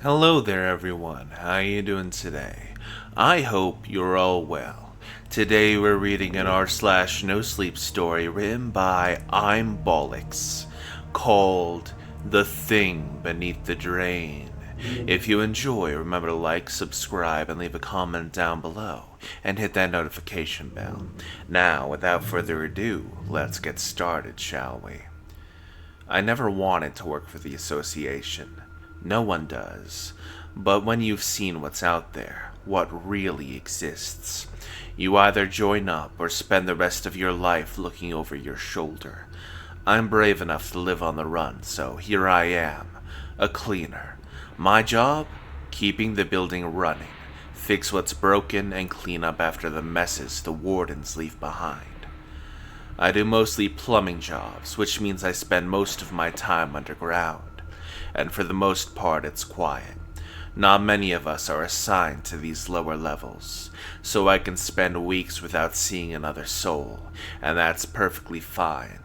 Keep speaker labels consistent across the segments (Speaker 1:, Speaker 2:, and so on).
Speaker 1: Hello there everyone, how you doing today? I hope you're all well. Today we're reading an r/NoSleep story written by I'm Bollocks, called The Thing Beneath the Drain. If you enjoy, remember to like, subscribe, and leave a comment down below, and hit that notification bell. Now, without further ado, let's get started, shall we? I never wanted to work for the association. No one does. But when you've seen what's out there, what really exists, you either join up or spend the rest of your life looking over your shoulder. I'm brave enough to live on the run, so here I am, a cleaner. My job? Keeping the building running, fix what's broken, and clean up after the messes the wardens leave behind. I do mostly plumbing jobs, which means I spend most of my time underground. And for the most part it's quiet. Not many of us are assigned to these lower levels, so I can spend weeks without seeing another soul, and that's perfectly fine.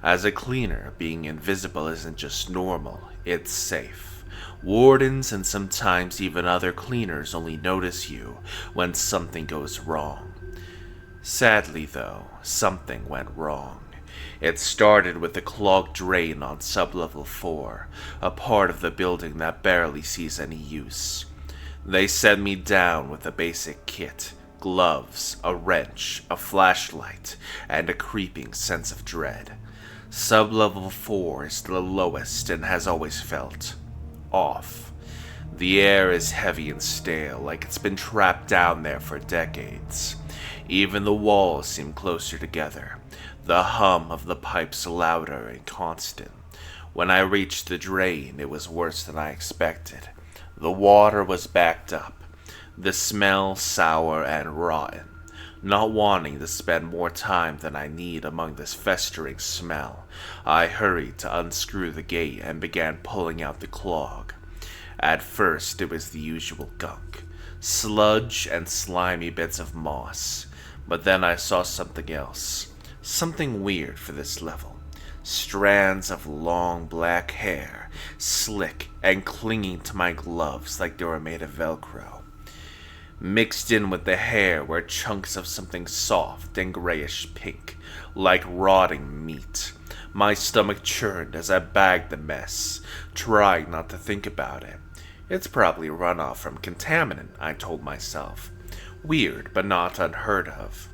Speaker 1: As a cleaner, being invisible isn't just normal, it's safe. Wardens and sometimes even other cleaners only notice you when something goes wrong. Sadly though, something went wrong. It started with a clogged drain on sublevel 4, a part of the building that barely sees any use. They sent me down with a basic kit, gloves, a wrench, a flashlight, and a creeping sense of dread. Sublevel 4 is the lowest and has always felt off. The air is heavy and stale, like it's been trapped down there for decades. Even the walls seem closer together, the hum of the pipes louder and constant. When I reached the drain, it was worse than I expected. The water was backed up, the smell sour and rotten. Not wanting to spend more time than I need among this festering smell, I hurried to unscrew the gate and began pulling out the clog. At first, it was the usual gunk, sludge and slimy bits of moss. But then I saw something else. Something weird for this level. Strands of long black hair, slick and clinging to my gloves like they were made of Velcro. Mixed in with the hair were chunks of something soft and grayish pink, like rotting meat. My stomach churned as I bagged the mess, trying not to think about it. It's probably runoff from contaminant, I told myself. Weird, but not unheard of.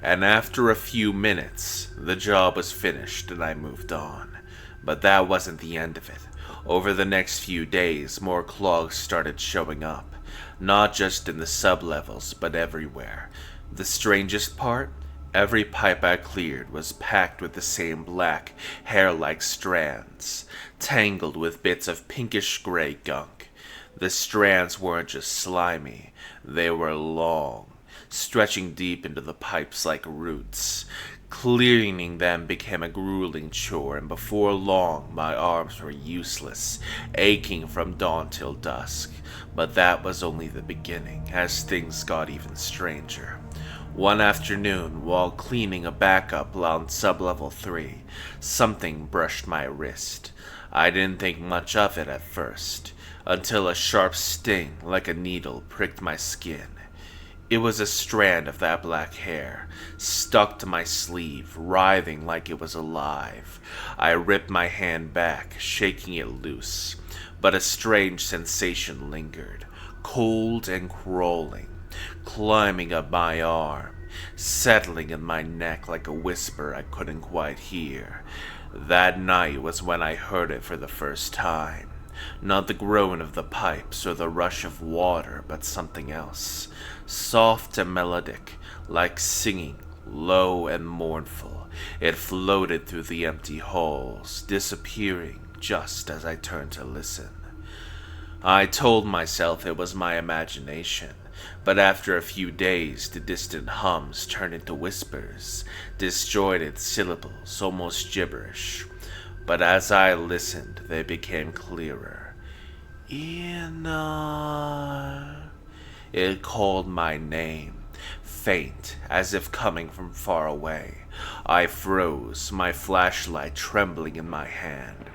Speaker 1: And after a few minutes, the job was finished and I moved on. But that wasn't the end of it. Over the next few days, more clogs started showing up. Not just in the sublevels, but everywhere. The strangest part? Every pipe I cleared was packed with the same black, hair-like strands, tangled with bits of pinkish-gray gunk. The strands weren't just slimy, they were long, stretching deep into the pipes like roots. Cleaning them became a grueling chore, and before long my arms were useless, aching from dawn till dusk. But that was only the beginning, as things got even stranger. One afternoon, while cleaning a backup on sublevel 3, something brushed my wrist. I didn't think much of it at first, until a sharp sting like a needle pricked my skin. It was a strand of that black hair, stuck to my sleeve, writhing like it was alive. I ripped my hand back, shaking it loose, but a strange sensation lingered, cold and crawling, climbing up my arm, settling in my neck like a whisper I couldn't quite hear. That night was when I heard it for the first time. Not the groan of the pipes or the rush of water, but something else. Soft and melodic, like singing, low and mournful. It floated through the empty halls, disappearing just as I turned to listen. I told myself it was my imagination, but after a few days the distant hums turned into whispers, disjointed syllables, almost gibberish. But as I listened, they became clearer. Ina. It called my name, faint, as if coming from far away. I froze, my flashlight trembling in my hand.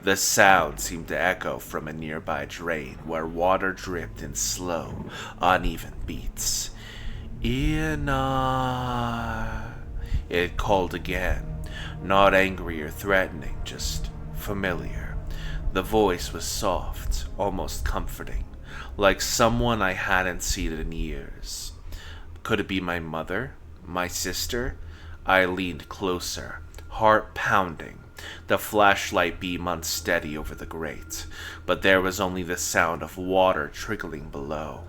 Speaker 1: The sound seemed to echo from a nearby drain where water dripped in slow, uneven beats. Iana, it called again, not angry or threatening, just familiar. The voice was soft, almost comforting, like someone I hadn't seen in years. Could it be my mother? My sister? I leaned closer, heart pounding, the flashlight beam unsteady over the grate, but there was only the sound of water trickling below.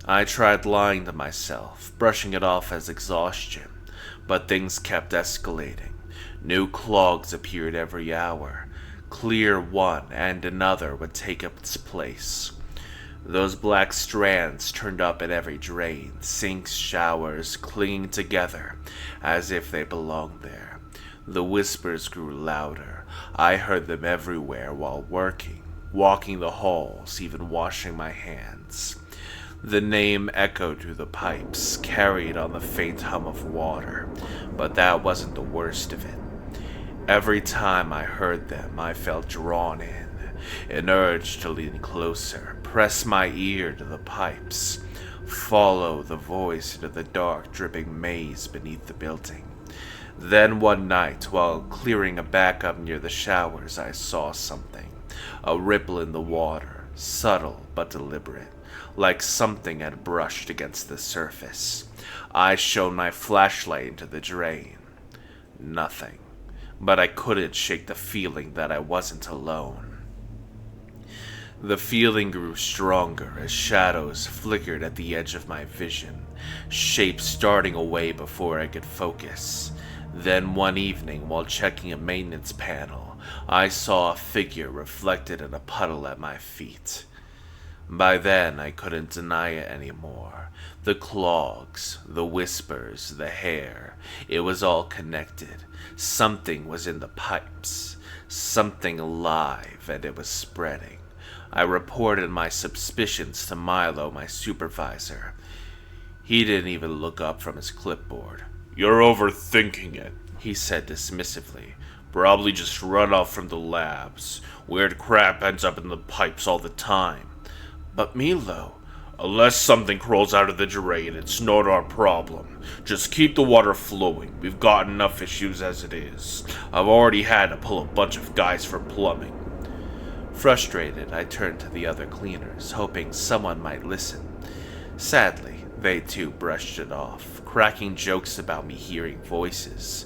Speaker 1: I tried lying to myself, brushing it off as exhaustion, but things kept escalating. New clogs appeared every hour. Clear one and another would take up its place. Those black strands turned up at every drain, sinks, showers, clinging together as if they belonged there. The whispers grew louder. I heard them everywhere while working, walking the halls, even washing my hands. The name echoed through the pipes, carried on the faint hum of water, but that wasn't the worst of it. Every time I heard them, I felt drawn in, an urge to lean closer, press my ear to the pipes, follow the voice into the dark, dripping maze beneath the building. Then one night, while clearing a backup near the showers, I saw something, a ripple in the water, subtle but deliberate, like something had brushed against the surface. I shone my flashlight into the drain. Nothing. But I couldn't shake the feeling that I wasn't alone. The feeling grew stronger as shadows flickered at the edge of my vision, shapes starting away before I could focus. Then one evening, while checking a maintenance panel, I saw a figure reflected in a puddle at my feet. By then, I couldn't deny it anymore. The clogs, the whispers, the hair, it was all connected. Something was in the pipes, something alive, and it was spreading. I reported my suspicions to Milo, my supervisor. He didn't even look up from his clipboard. "You're overthinking it," he said dismissively. "Probably just runoff from the labs. Weird crap ends up in the pipes all the time." "But Milo..." "Unless something crawls out of the drain, it's not our problem. Just keep the water flowing. We've got enough issues as it is. I've already had to pull a bunch of guys for plumbing." Frustrated, I turned to the other cleaners, hoping someone might listen. Sadly, they too brushed it off, cracking jokes about me hearing voices.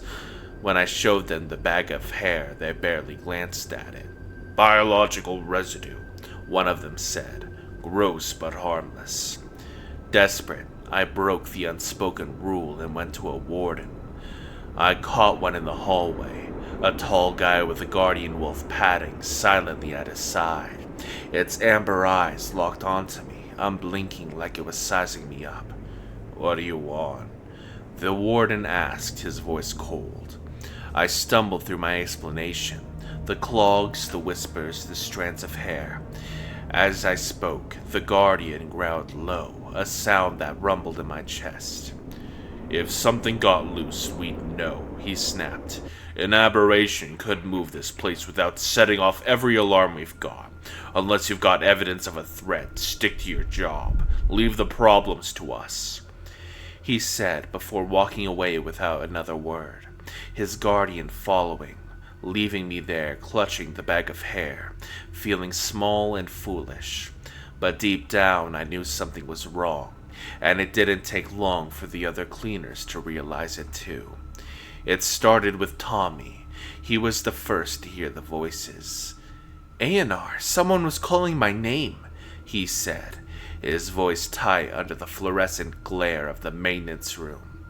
Speaker 1: When I showed them the bag of hair, they barely glanced at it. "Biological residue," one of them said. "Gross but harmless." Desperate, I broke the unspoken rule and went to a warden. I caught one in the hallway, a tall guy with a guardian wolf padding silently at his side. Its amber eyes locked onto me, unblinking like it was sizing me up. "What do you want?" the warden asked, his voice cold. I stumbled through my explanation, the clogs, the whispers, the strands of hair. As I spoke, the guardian growled low, a sound that rumbled in my chest. "If something got loose, we'd know," he snapped. "An aberration could move this place without setting off every alarm we've got. Unless you've got evidence of a threat, stick to your job. Leave the problems to us," he said before walking away without another word, his guardian following, leaving me there clutching the bag of hair, feeling small and foolish. But deep down I knew something was wrong, and it didn't take long for the other cleaners to realize it too. It started with Tommy. He was the first to hear the voices. "A&R, someone was calling my name," he said, his voice tight under the fluorescent glare of the maintenance room.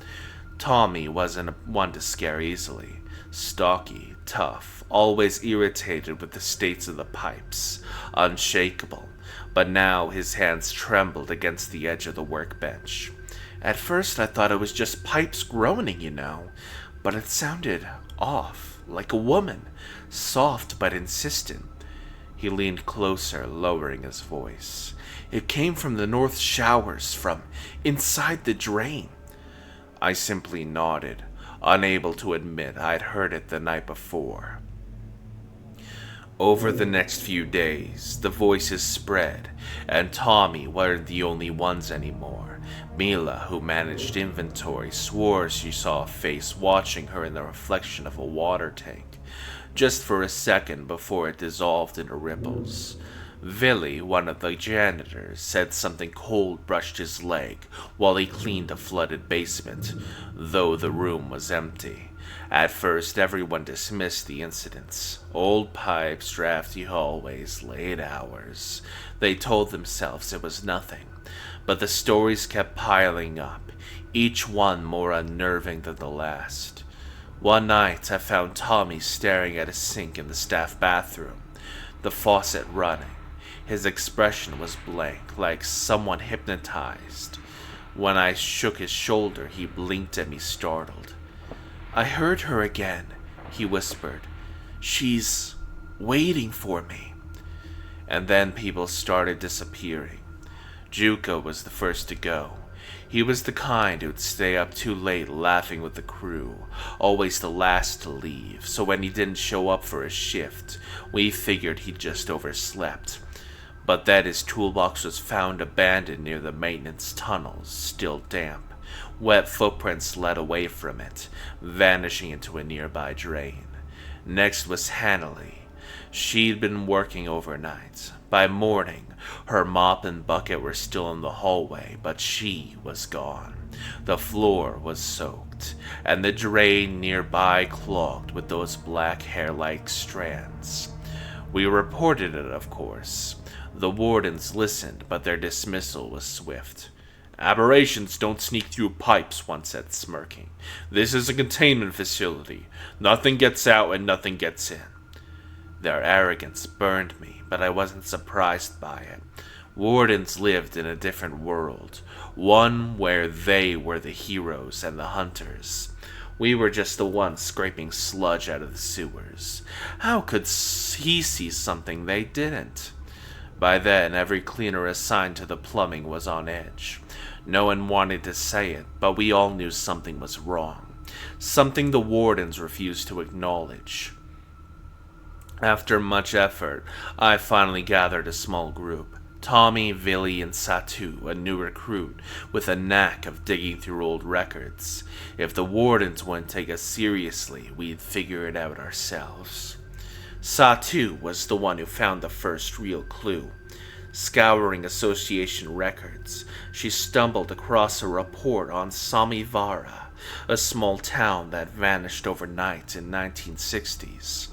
Speaker 1: Tommy wasn't one to scare easily. Stocky, tough, always irritated with the states of the pipes, unshakable, but now his hands trembled against the edge of the workbench. "At first I thought it was just pipes groaning, but it sounded off, like a woman, soft but insistent." He leaned closer, lowering his voice. "It came from the north showers, from inside the drain." I simply nodded, unable to admit I'd heard it the night before. Over the next few days, the voices spread, and Tommy weren't the only ones anymore. Mila, who managed inventory, swore she saw a face watching her in the reflection of a water tank, just for a second before it dissolved into ripples. Villy, one of the janitors, said something cold brushed his leg while he cleaned a flooded basement, though the room was empty. At first, everyone dismissed the incidents. Old pipes, drafty hallways, late hours. They told themselves it was nothing. But the stories kept piling up, each one more unnerving than the last. One night, I found Tommy staring at a sink in the staff bathroom, the faucet running. His expression was blank, like someone hypnotized. When I shook his shoulder, he blinked at me, startled. "I heard her again," he whispered. "She's waiting for me." And then people started disappearing. Juco was the first to go. He was the kind who'd stay up too late laughing with the crew, always the last to leave, so when he didn't show up for his shift, we figured he'd just overslept. But then his toolbox was found abandoned near the maintenance tunnels, still damp. Wet footprints led away from it, vanishing into a nearby drain. Next was Hanley. She'd been working overnight. By morning, her mop and bucket were still in the hallway, but she was gone. The floor was soaked, and the drain nearby clogged with those black hair-like strands. We reported it, of course. The wardens listened, but their dismissal was swift. "Aberrations don't sneak through pipes," one said, smirking. "This is a containment facility. Nothing gets out and nothing gets in." Their arrogance burned me, but I wasn't surprised by it. Wardens lived in a different world, one where they were the heroes and the hunters. We were just the ones scraping sludge out of the sewers. How could he see something they didn't? By then, every cleaner assigned to the plumbing was on edge. No one wanted to say it, but we all knew something was wrong. Something the wardens refused to acknowledge. After much effort, I finally gathered a small group. Tommy, Villy, and Satu, a new recruit, with a knack of digging through old records. If the wardens wouldn't take us seriously, we'd figure it out ourselves. Satu was the one who found the first real clue. Scouring association records, she stumbled across a report on Samivara, a small town that vanished overnight in 1960s.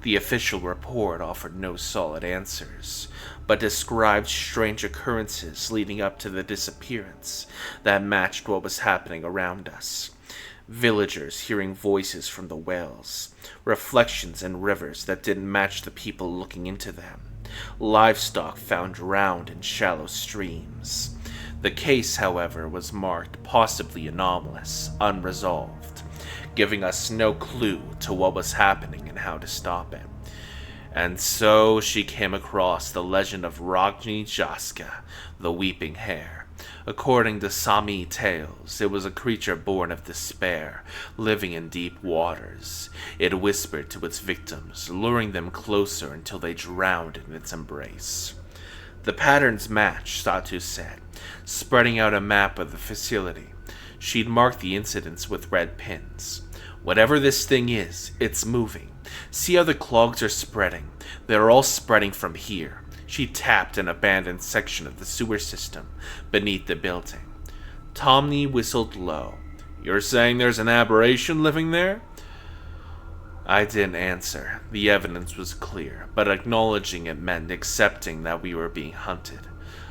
Speaker 1: The official report offered no solid answers, but described strange occurrences leading up to the disappearance that matched what was happening around us. Villagers hearing voices from the wells, reflections in rivers that didn't match the people looking into them, livestock found drowned in shallow streams. The case, however, was marked possibly anomalous, unresolved, giving us no clue to what was happening and how to stop it. And so she came across the legend of Ragni Jaska, the Weeping Hare. According to Sami tales, it was a creature born of despair, living in deep waters. It whispered to its victims, luring them closer until they drowned in its embrace. The patterns matched, Satu said, spreading out a map of the facility. She'd marked the incidents with red pins. "Whatever this thing is, it's moving. See how the clogs are spreading? They're all spreading from here." She tapped an abandoned section of the sewer system beneath the building. Tommy whistled low. "You're saying there's an aberration living there?" I didn't answer. The evidence was clear, but acknowledging it meant accepting that we were being hunted.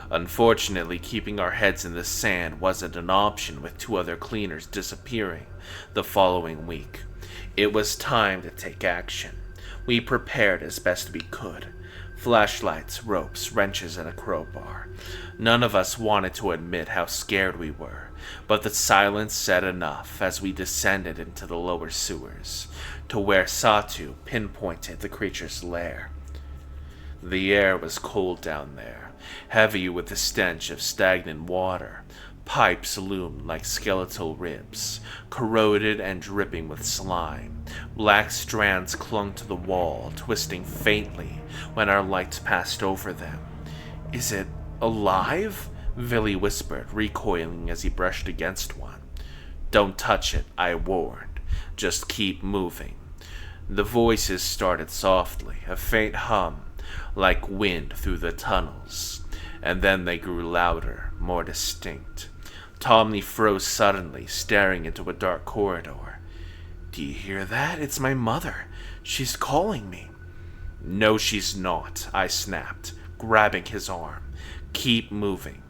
Speaker 1: Unfortunately, keeping our heads in the sand wasn't an option with two other cleaners disappearing the following week. It was time to take action. We prepared as best we could. Flashlights, ropes, wrenches, and a crowbar. None of us wanted to admit how scared we were, but the silence said enough as we descended into the lower sewers, to where Satu pinpointed the creature's lair. The air was cold down there, heavy with the stench of stagnant water. Pipes loomed like skeletal ribs, corroded and dripping with slime. Black strands clung to the wall, twisting faintly when our lights passed over them. "Is it alive?" Villy whispered, recoiling as he brushed against one. "Don't touch it," I warned. "Just keep moving." The voices started softly, a faint hum, like wind through the tunnels, and then they grew louder, more distinct. Tommy froze suddenly, staring into a dark corridor. "Do you hear that? It's my mother. She's calling me." "No, she's not," I snapped, grabbing his arm. "Keep moving."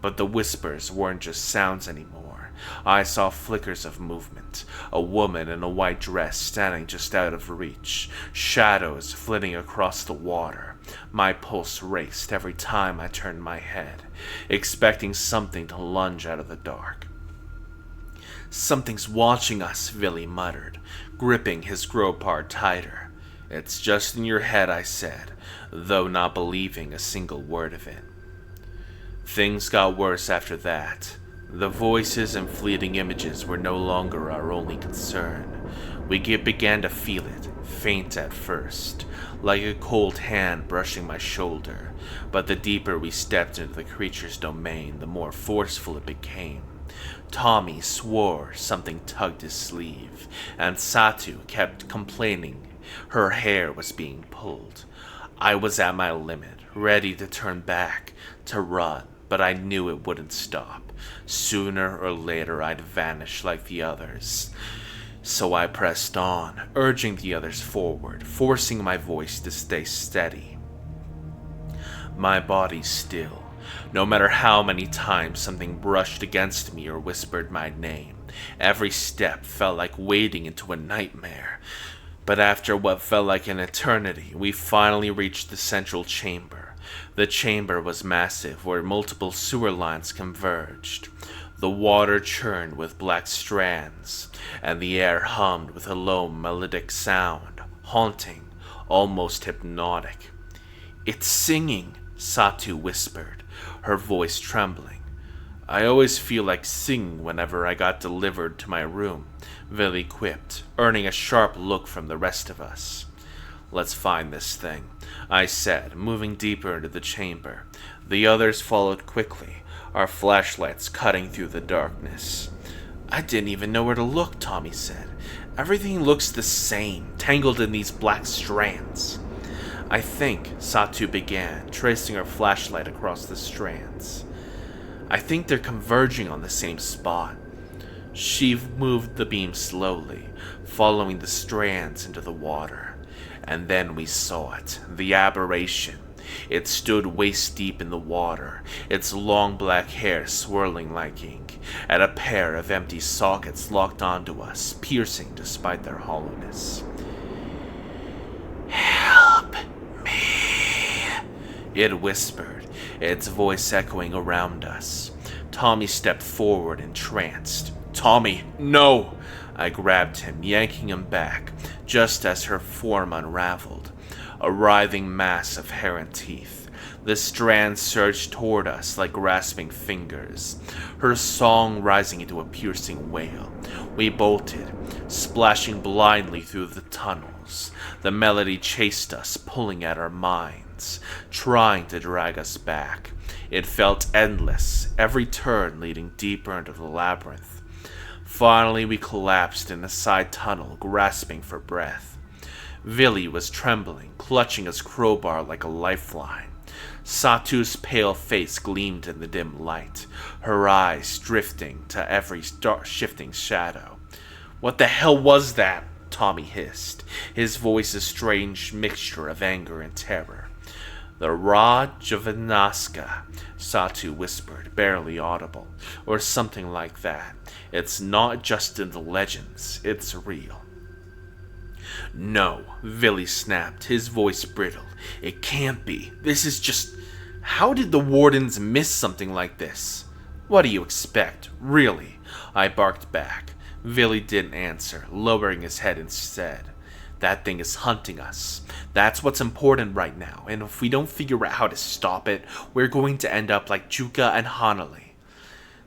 Speaker 1: But the whispers weren't just sounds anymore. I saw flickers of movement, a woman in a white dress standing just out of reach, shadows flitting across the water. My pulse raced every time I turned my head, expecting something to lunge out of the dark. "Something's watching us," Villy muttered, gripping his gropard tighter. "It's just in your head," I said, though not believing a single word of it. Things got worse after that. The voices and fleeting images were no longer our only concern. We began to feel it, faint at first, like a cold hand brushing my shoulder, but the deeper we stepped into the creature's domain, the more forceful it became. Tommy swore something tugged his sleeve, and Satu kept complaining her hair was being pulled. I was at my limit, ready to turn back, to run, but I knew it wouldn't stop. Sooner or later I'd vanish like the others. So I pressed on, urging the others forward, forcing my voice to stay steady. My body still. No matter how many times something brushed against me or whispered my name, every step felt like wading into a nightmare. But after what felt like an eternity, we finally reached the central chamber. The chamber was massive, where multiple sewer lines converged. The water churned with black strands, and the air hummed with a low melodic sound, haunting, almost hypnotic. "It's singing," Satu whispered, her voice trembling. "I always feel like singing whenever I got delivered to my room," Villy quipped, earning a sharp look from the rest of us. "Let's find this thing," I said, moving deeper into the chamber. The others followed quickly, our flashlights cutting through the darkness. "I didn't even know where to look," Tommy said. "Everything looks the same, tangled in these black strands." "I think," Satu began, tracing her flashlight across the strands. "I think they're converging on the same spot." She moved the beam slowly, following the strands into the water. And then we saw it, the aberration. It stood waist deep in the water, its long black hair swirling like ink, and a pair of empty sockets locked onto us, piercing despite their hollowness. "Help me," it whispered, its voice echoing around us. Tommy stepped forward, entranced. "Tommy, no!" I grabbed him, yanking him back, just as her form unraveled. A writhing mass of hair and teeth. The strands surged toward us like grasping fingers, her song rising into a piercing wail. We bolted, splashing blindly through the tunnels. The melody chased us, pulling at our minds, trying to drag us back. It felt endless, every turn leading deeper into the labyrinth. Finally, we collapsed in a side tunnel, grasping for breath. Villy was trembling, clutching his crowbar like a lifeline. Satu's pale face gleamed in the dim light, her eyes drifting to every shifting shadow. "What the hell was that?" Tommy hissed, his voice a strange mixture of anger and terror. "The Rajavanaska," Satu whispered, barely audible, or something like that. "It's not just in the legends, it's real." "No," Villy snapped, his voice brittle. "It can't be. This is just... How did the wardens miss something like this?" "What do you expect? Really?" I barked back. Villy didn't answer, lowering his head instead. "That thing is hunting us. That's what's important right now, and if we don't figure out how to stop it, we're going to end up like Juka and Hanali."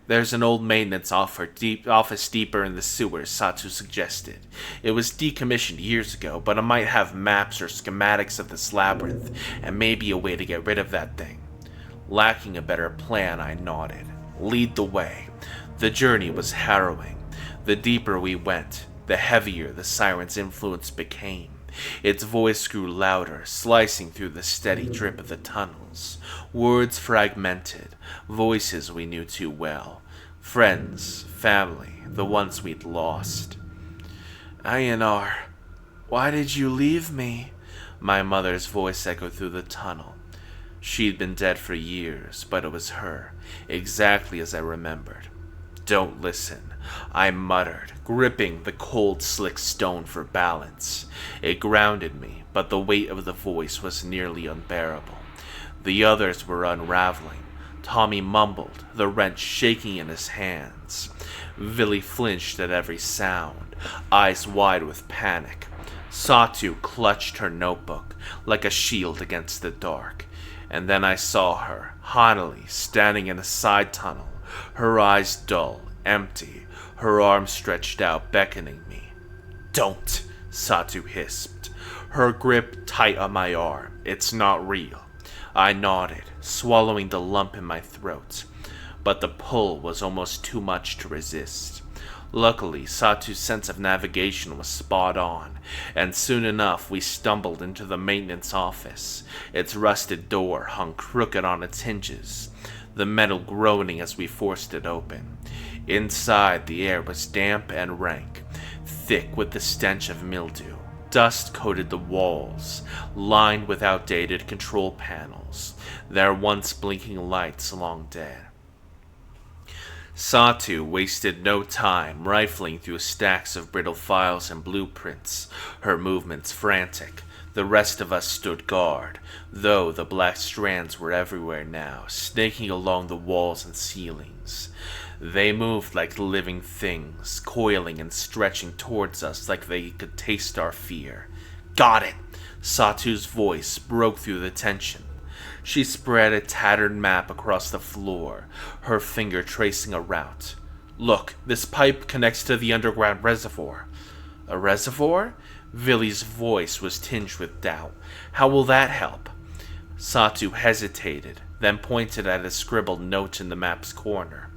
Speaker 1: There's an old maintenance office deeper in the sewers, Satu suggested. It was decommissioned years ago, but it might have maps or schematics of this labyrinth, and maybe a way to get rid of that thing. Lacking a better plan, I nodded. Lead the way. The journey was harrowing. The deeper we went, the heavier the siren's influence became. Its voice grew louder, slicing through the steady drip of the tunnels. Words fragmented, voices we knew too well. Friends, family, the ones we'd lost. Ayenar, why did you leave me? My mother's voice echoed through the tunnel. She'd been dead for years, but it was her, exactly as I remembered. Don't listen, I muttered, gripping the cold, slick stone for balance. It grounded me, but the weight of the voice was nearly unbearable. The others were unraveling. Tommy mumbled, the wrench shaking in his hands. Villy flinched at every sound, eyes wide with panic. Satu clutched her notebook like a shield against the dark. And then I saw her, haughtily, standing in a side tunnel, her eyes dull, empty, her arms stretched out, beckoning me. Don't, Satu hissed, her grip tight on my arm. It's not real. I nodded, swallowing the lump in my throat, but the pull was almost too much to resist. Luckily, Satu's sense of navigation was spot on, and soon enough we stumbled into the maintenance office. Its rusted door hung crooked on its hinges, the metal groaning as we forced it open. Inside, the air was damp and rank, thick with the stench of mildew. Dust coated the walls, lined with outdated control panels, their once blinking lights long dead. Satu wasted no time rifling through stacks of brittle files and blueprints, her movements frantic. The rest of us stood guard, though the black strands were everywhere now, snaking along the walls and ceilings. They moved like living things, coiling and stretching towards us like they could taste our fear. Got it! Satu's voice broke through the tension. She spread a tattered map across the floor, her finger tracing a route. Look, this pipe connects to the underground reservoir. A reservoir? Villy's voice was tinged with doubt. How will that help? Satu hesitated, then pointed at a scribbled note in the map's corner.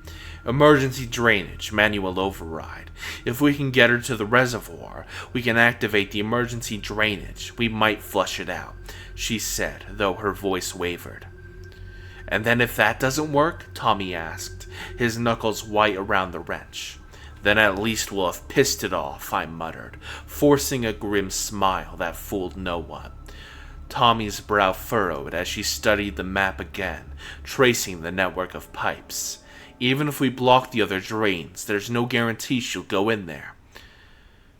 Speaker 1: Emergency drainage, manual override. If we can get her to the reservoir, we can activate the emergency drainage. We might flush it out, she said, though her voice wavered. And then if that doesn't work? Tommy asked, his knuckles white around the wrench. Then at least we'll have pissed it off, I muttered, forcing a grim smile that fooled no one. Tommy's brow furrowed as she studied the map again, tracing the network of pipes. Even if we block the other drains, there's no guarantee she'll go in there.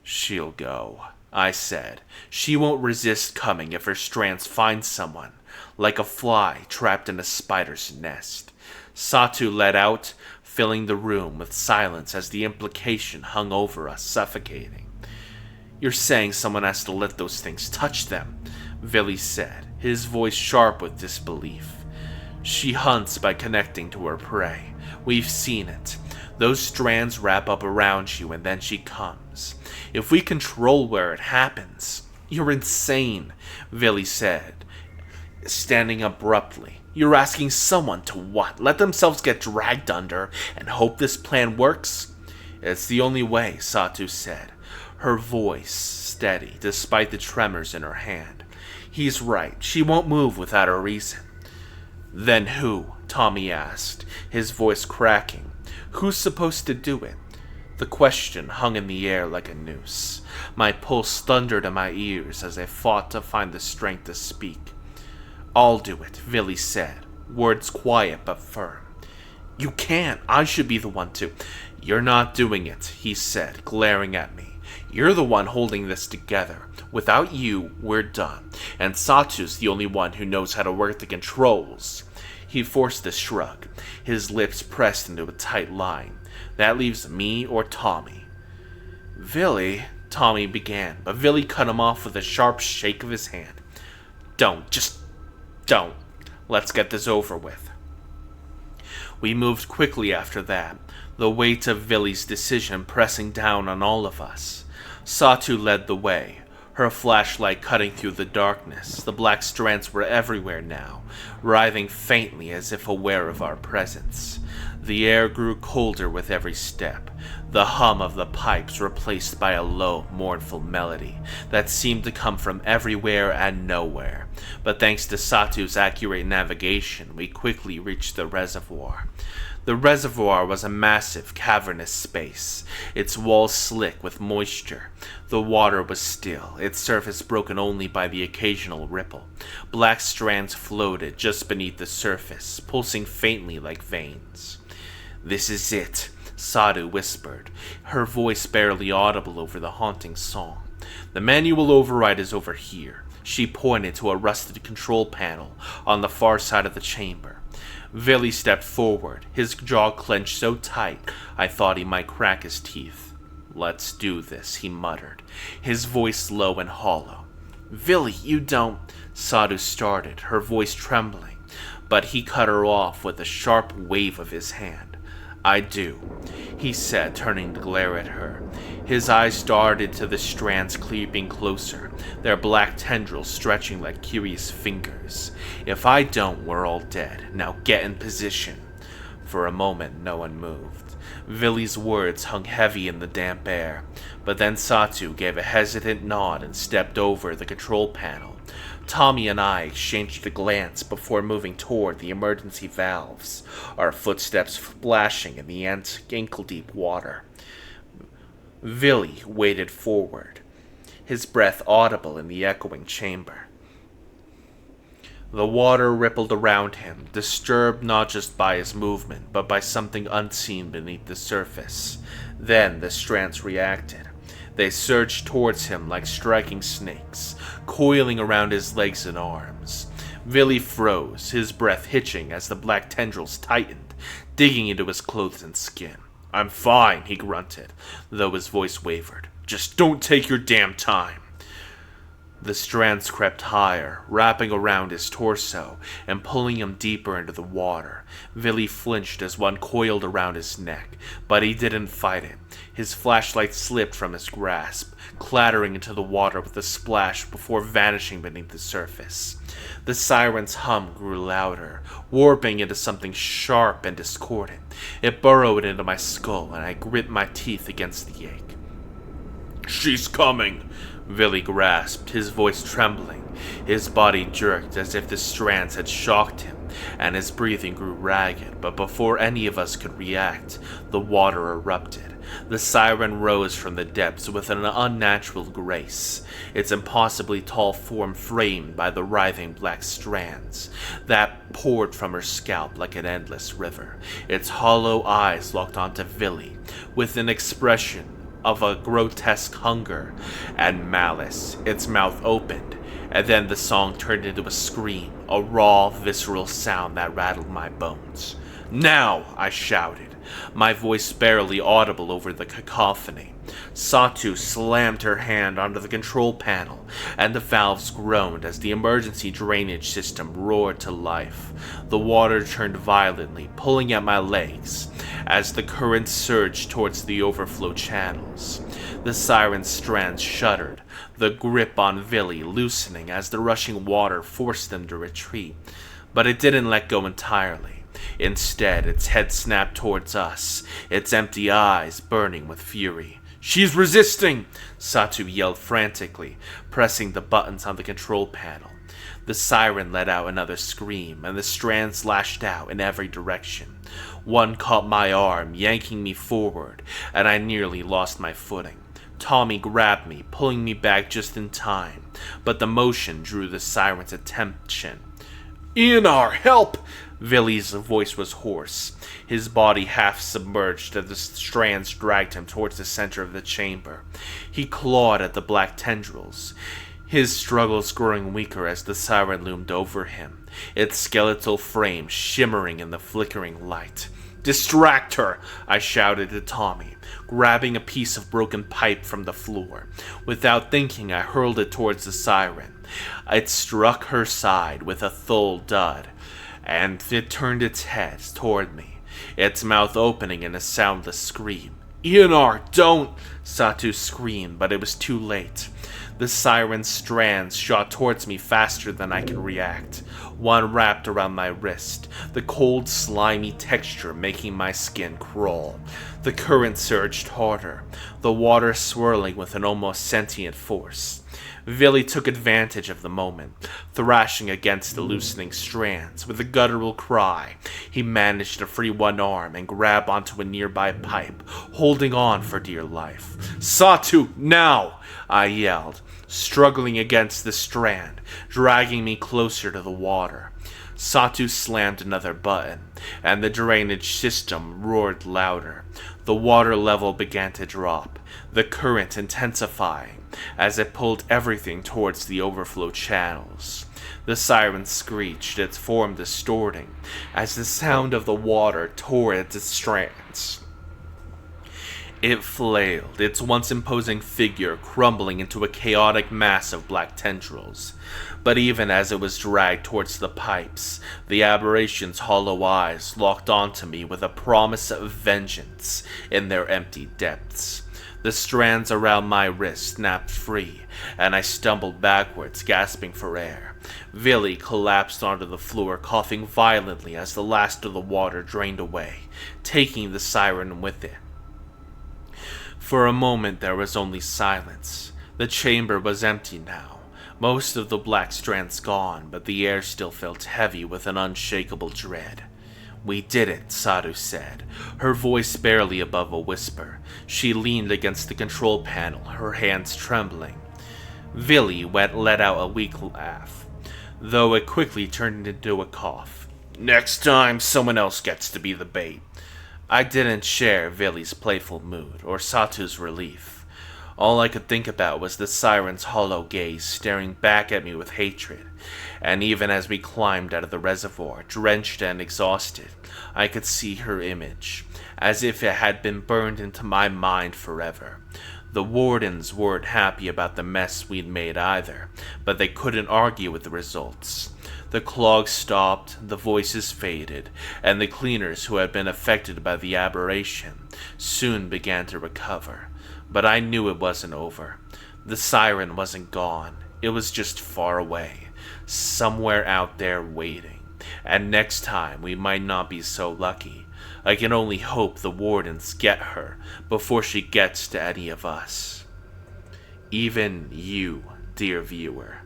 Speaker 1: She'll go, I said. She won't resist coming if her strands find someone, like a fly trapped in a spider's nest. Satu let out, filling the room with silence as the implication hung over us, suffocating. You're saying someone has to let those things touch them, Villy said, his voice sharp with disbelief. She hunts by connecting to her prey. We've seen it. Those strands wrap up around you and then she comes. If we control where it happens... You're insane, Villy said, standing abruptly. You're asking someone to what? Let themselves get dragged under and hope this plan works? It's the only way, Satu said, her voice steady despite the tremors in her hand. He's right. She won't move without a reason. Then who? Tommy asked, his voice cracking. Who's supposed to do it? The question hung in the air like a noose. My pulse thundered in my ears as I fought to find the strength to speak. I'll do it, Villy said, words quiet but firm. You can't. I should be the one to. You're not doing it, he said, glaring at me. You're the one holding this together. Without you, we're done. And Satu's the only one who knows how to work the controls. He forced a shrug, his lips pressed into a tight line. That leaves me or Tommy. Villy, Tommy began, but Villy cut him off with a sharp shake of his hand. Don't. Let's get this over with. We moved quickly after that, the weight of Villy's decision pressing down on all of us. Satu led the way, her flashlight cutting through the darkness. The black strands were everywhere now, writhing faintly as if aware of our presence. The air grew colder with every step, the hum of the pipes replaced by a low, mournful melody that seemed to come from everywhere and nowhere. But thanks to Satu's accurate navigation, we quickly reached the reservoir. The reservoir was a massive, cavernous space, its walls slick with moisture. The water was still, its surface broken only by the occasional ripple. Black strands floated just beneath the surface, pulsing faintly like veins. "This is it," Satu whispered, her voice barely audible over the haunting song. "The manual override is over here." She pointed to a rusted control panel on the far side of the chamber. Villy stepped forward, his jaw clenched so tight I thought he might crack his teeth. "Let's do this," he muttered, his voice low and hollow. "Villy, you don't—" Satu started, her voice trembling, but he cut her off with a sharp wave of his hand. "I do," he said, turning to glare at her. His eyes darted to the strands creeping closer, their black tendrils stretching like curious fingers. "If I don't, we're all dead. Now get in position." For a moment, no one moved. Villy's words hung heavy in the damp air, but then Satu gave a hesitant nod and stepped over the control panel. Tommy and I exchanged a glance before moving toward the emergency valves, our footsteps splashing in the ankle-deep water. Villy waded forward, his breath audible in the echoing chamber. The water rippled around him, disturbed not just by his movement, but by something unseen beneath the surface. Then the strands reacted. They surged towards him like striking snakes, coiling around his legs and arms. Villy froze, his breath hitching as the black tendrils tightened, digging into his clothes and skin. "I'm fine," he grunted, though his voice wavered. "Just don't take your damn time." The strands crept higher, wrapping around his torso and pulling him deeper into the water. Villy flinched as one coiled around his neck, but he didn't fight it. His flashlight slipped from his grasp, clattering into the water with a splash before vanishing beneath the surface. The siren's hum grew louder, warping into something sharp and discordant. It burrowed into my skull, and I grit my teeth against the ache. "She's coming!" Villy grasped, his voice trembling. His body jerked as if the strands had shocked him, and his breathing grew ragged, but before any of us could react, the water erupted. The siren rose from the depths with an unnatural grace, its impossibly tall form framed by the writhing black strands that poured from her scalp like an endless river. Its hollow eyes locked onto Villy with an expression of a grotesque hunger and malice. Its mouth opened, and then the song turned into a scream, a raw, visceral sound that rattled my bones. "Now!" I shouted, my voice barely audible over the cacophony. Satu slammed her hand onto the control panel, and the valves groaned as the emergency drainage system roared to life. The water turned violently, pulling at my legs as the current surged towards the overflow channels. The siren's strands shuddered, the grip on Villy loosening as the rushing water forced them to retreat. But it didn't let go entirely. Instead, its head snapped towards us, its empty eyes burning with fury. "She's resisting!" Satu yelled frantically, pressing the buttons on the control panel. The siren let out another scream, and the strands lashed out in every direction. One caught my arm, yanking me forward, and I nearly lost my footing. Tommy grabbed me, pulling me back just in time, but the motion drew the siren's attention. "Eonar, help!" Villy's voice was hoarse, his body half submerged as the strands dragged him towards the center of the chamber. He clawed at the black tendrils, his struggles growing weaker as the siren loomed over him, its skeletal frame shimmering in the flickering light. "Distract her!" I shouted to Tommy, grabbing a piece of broken pipe from the floor. Without thinking, I hurled it towards the siren. It struck her side with a dull thud, and it turned its head toward me. its mouth opening in a soundless scream. "Ionar, don't!" Satu screamed, but it was too late. The siren's strands shot towards me faster than I could react. One wrapped around my wrist, the cold, slimy texture making my skin crawl. The current surged harder, the water swirling with an almost sentient force. Villy took advantage of the moment, thrashing against the loosening strands. With a guttural cry, he managed to free one arm and grab onto a nearby pipe, holding on for dear life. "Satu, now!" I yelled, struggling against the strand, dragging me closer to the water. Satu slammed another button, and the drainage system roared louder. The water level began to drop, the current intensifying as it pulled everything towards the overflow channels. The siren screeched, its form distorting as the sound of the water tore at its strands. It flailed, its once imposing figure crumbling into a chaotic mass of black tendrils. But even as it was dragged towards the pipes, the aberration's hollow eyes locked onto me with a promise of vengeance in their empty depths. The strands around my wrist snapped free, and I stumbled backwards, gasping for air. Villy collapsed onto the floor, coughing violently as the last of the water drained away, taking the siren with it. For a moment there was only silence. The chamber was empty now, most of the black strands gone, but the air still felt heavy with an unshakable dread. "We did it," Satu said, her voice barely above a whisper. She leaned against the control panel, her hands trembling. Villy let out a weak laugh, though it quickly turned into a cough. "Next time, someone else gets to be the bait." I didn't share Villy's playful mood, or Satu's relief. All I could think about was the siren's hollow gaze staring back at me with hatred, and even as we climbed out of the reservoir, drenched and exhausted, I could see her image, as if it had been burned into my mind forever. The wardens weren't happy about the mess we'd made either, but they couldn't argue with the results. The clogs stopped, the voices faded, and the cleaners who had been affected by the aberration soon began to recover. But I knew it wasn't over. The siren wasn't gone. It was just far away, somewhere out there waiting. And next time we might not be so lucky. I can only hope the wardens get her before she gets to any of us. Even you, dear viewer.